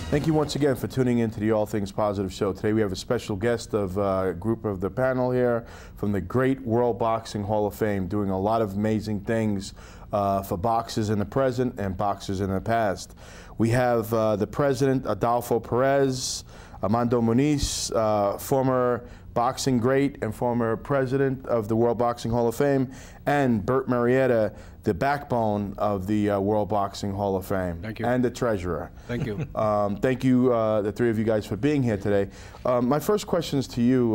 Thank you once again for tuning in to the All Things Positive show. Today we have a special guest of a group of the panel here from the Great World Boxing Hall of Fame, doing a lot of amazing things for boxers in the present and boxers in the past. We have the president, Adolfo Perez, Armando Muniz, former boxing great and former president of the World Boxing Hall of Fame, and Bert Marietta, the backbone of the World Boxing Hall of Fame. Thank you. And the treasurer. Thank you. Thank you, the three of you guys, for being here today. My first question is to you,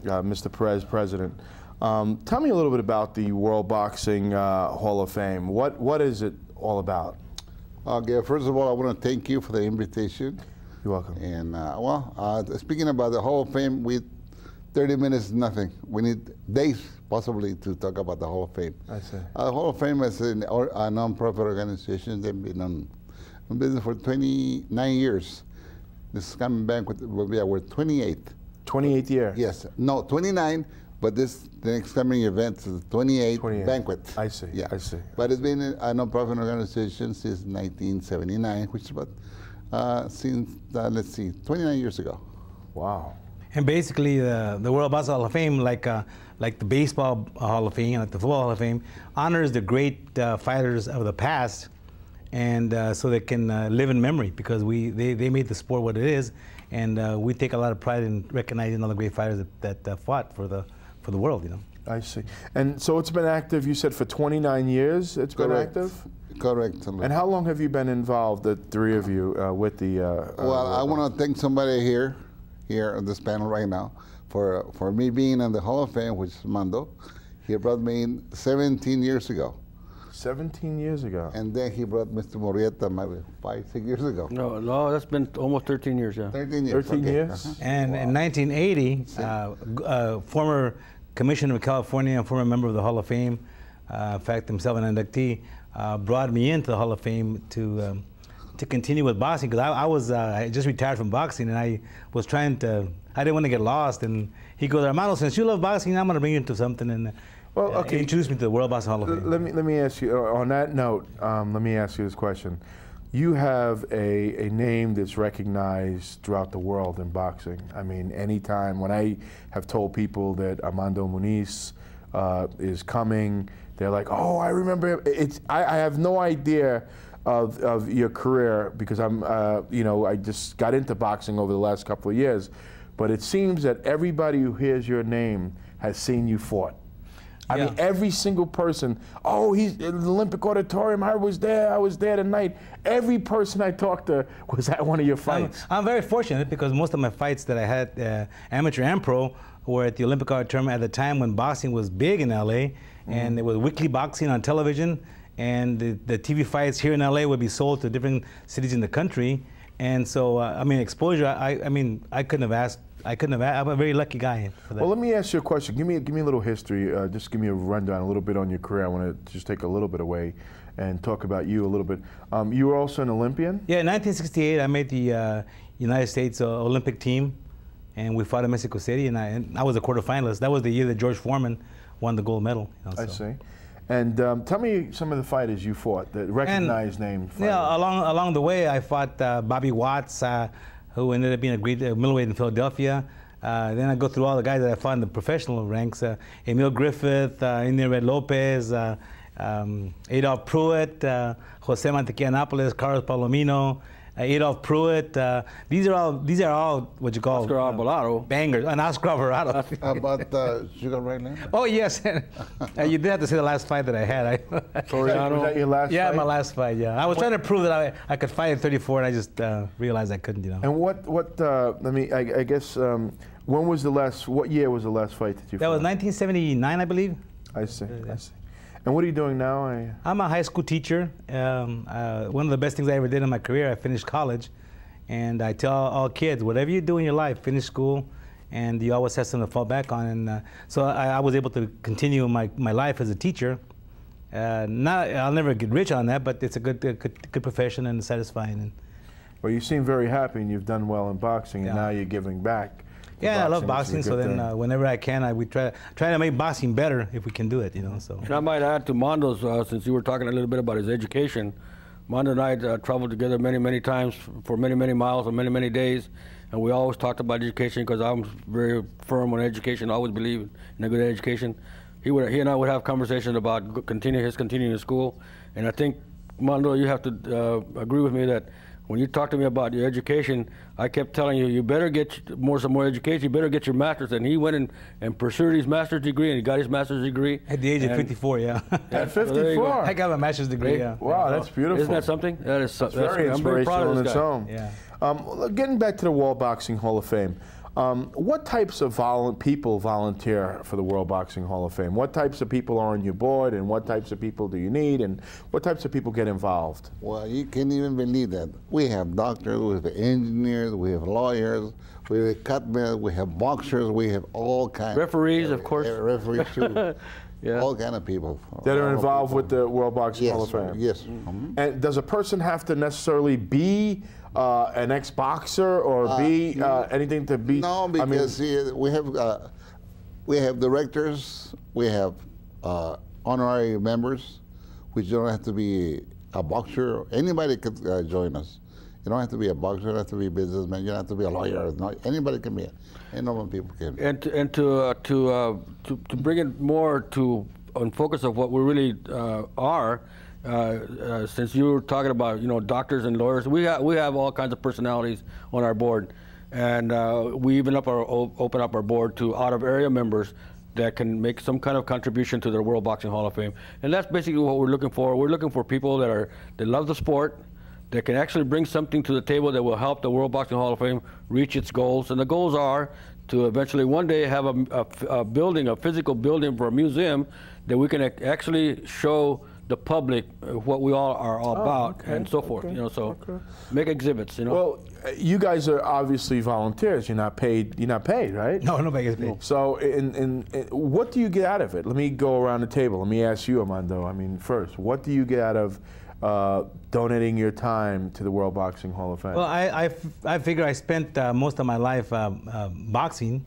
Mr. Perez, President. Tell me a little bit about the World Boxing Hall of Fame. What is it all about? Okay, first of all, I want to thank you for the invitation. You're welcome. And speaking about the Hall of Fame, 30 minutes is nothing. We need days, possibly, to talk about the Hall of Fame. I see. The Hall of Fame is a non-profit organization. They've been in business for 29 years. This coming banquet will be our 28th. 28th year? Yes. No, 29, but the next coming event is the 28th banquet. I see. Yeah. I see. But it's been a non-profit organization since 1979, which is about, since, let's see, 29 years ago. Wow. And basically, the World Boxing Hall of Fame, like the Baseball Hall of Fame, like the Football Hall of Fame, honors the great fighters of the past, and so they can live in memory, because they made the sport what it is, and we take a lot of pride in recognizing all the great fighters that fought for the world, you know. I see. And so it's been active, you said, for 29 years it's been active? Correct. And how long have you been involved, the three of you, with the... well, I want to thank somebody here on this panel right now for me being in the Hall of Fame, which is Mando. He brought me in 17 years ago. 17 years ago. And then he brought Mr. Murrieta maybe 5-6 years ago. No, that's been almost 13 years, yeah. 13 years. 13 years? And in 1980, former Commissioner of California and former member of the Hall of Fame, in fact, himself an inductee, brought me into the Hall of Fame to continue with boxing, because I just retired from boxing, and I was I didn't want to get lost, and he goes, Armando, since you love boxing, I'm going to bring you into something, and well, okay. He introduced me to the World Boxing Hall of Fame. Let me ask you, on that note, let me ask you this question. You have a name that's recognized throughout the world in boxing. I mean, anytime when I have told people that Armando Muniz is coming, they're like, oh, I remember him. I have no idea of your career, because I'm, I just got into boxing over the last couple of years, but it seems that everybody who hears your name has seen you fought. I mean, every single person, oh, he's in the Olympic Auditorium, I was there tonight. Every person I talked to was at one of your fights. I'm very fortunate, because most of my fights that I had, amateur and pro, were at the Olympic Auditorium at the time when boxing was big in LA, and it was weekly boxing on television, and the TV fights here in LA would be sold to different cities in the country. And so, I mean, exposure, I couldn't have asked. I'm a very lucky guy for that. Well, let me ask you a question. Give me a little history. Just give me a rundown, a little bit on your career. I want to just take a little bit away and talk about you a little bit. You were also an Olympian? Yeah, in 1968, I made the United States Olympic team, and we fought in Mexico City, and I was a quarterfinalist. That was the year that George Foreman won the gold medal. You know, I see. And tell me some of the fighters you fought, the recognized name fighters. Yeah, along the way, I fought Bobby Watts, who ended up being a great middleweight in Philadelphia. Then I go through all the guys that I fought in the professional ranks: Emil Griffith, India Red Lopez, Adolph Pruitt, Jose Mantequilla Nápoles, Carlos Palomino, Adolph Pruitt. These are all what you call Oscar Alvarado. Bangers. And Oscar Alvarado. How about Sugar Ray Leonard? Oh, yes. You did have to say the last fight that I had. Soriano. Was that your last fight? Yeah, my last fight, yeah. I was trying to prove that I could fight at 34, and I just realized I couldn't, you know. And I guess, when was what year was the last fight that you fought? That was 1979, I believe. I see, I see. And what are you doing now? I'm a high school teacher. One of the best things I ever did in my career, I finished college. And I tell all kids, whatever you do in your life, finish school, and you always have something to fall back on. And so I was able to continue my life as a teacher. I'll never get rich on that, but it's a good profession and satisfying. Well, you seem very happy, and you've done well in boxing, and now you're giving back. Yeah, I love boxing, so then whenever I can, we try to make boxing better if we can do it, you know. So. And I might add to Mondo's, since you were talking a little bit about his education, Mondo and I traveled together many times for many miles and many days, and we always talked about education because I'm very firm on education. I always believe in a good education. He and I would have conversations about continuing school, and I think, Mondo, you have to agree with me that when you talk to me about your education, I kept telling you, you better get some more education, you better get your master's. And he went and pursued his master's degree, and he got his master's degree. At the age of 54, yeah. At 54? I got my master's degree, yeah. Wow, that's beautiful. Isn't that something? That's very I'm very proud inspirational of in this its guy. own. Yeah. Getting back to the World Boxing Hall of Fame, what types of people volunteer for the World Boxing Hall of Fame? What types of people are on your board, and what types of people do you need, and what types of people get involved? Well, you can't even believe that. We have doctors, we have engineers, we have lawyers, we have cutmen, we have boxers, we have all kinds. Referees, of course. Referees too. Yeah. All kind of people. That are involved with the World Boxing Hall of Fame? Yes. And does a person have to necessarily be an ex-boxer or be anything to be? No, because see, we have directors, we have honorary members, which don't have to be a boxer. Anybody could join us. You don't have to be a boxer, you don't have to be a businessman, you don't have to be a lawyer. No, anybody can be. Any normal people can. And to bring it more on focus of what we really are. Since you were talking about doctors and lawyers, we have all kinds of personalities on our board, and we even open up our board to out-of-area members that can make some kind of contribution to the World Boxing Hall of Fame. And that's basically what we're looking for. We're looking for people that love the sport, that can actually bring something to the table that will help the World Boxing Hall of Fame reach its goals. And the goals are to eventually one day have a physical building for a museum that we can actually show the public what we all are all about, and so forth. Make exhibits. Well, you guys are obviously volunteers. You're not paid. You're not paid, right? No, nobody gets paid. So, what do you get out of it? Let me go around the table. Let me ask you, Armando. I mean, first, what do you get out of donating your time to the World Boxing Hall of Fame? Well, I figure I spent most of my life boxing.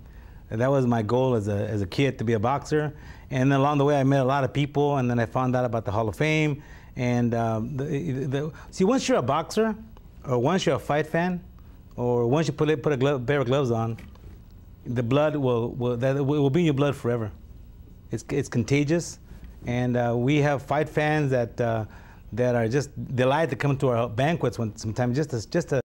That was my goal as a kid, to be a boxer. And then along the way, I met a lot of people, and then I found out about the Hall of Fame. And see, once you're a boxer, or once you're a fight fan, or once you put a pair of gloves on, the blood will be in your blood forever. It's contagious, and we have fight fans that are just delighted to come to our banquets sometimes just to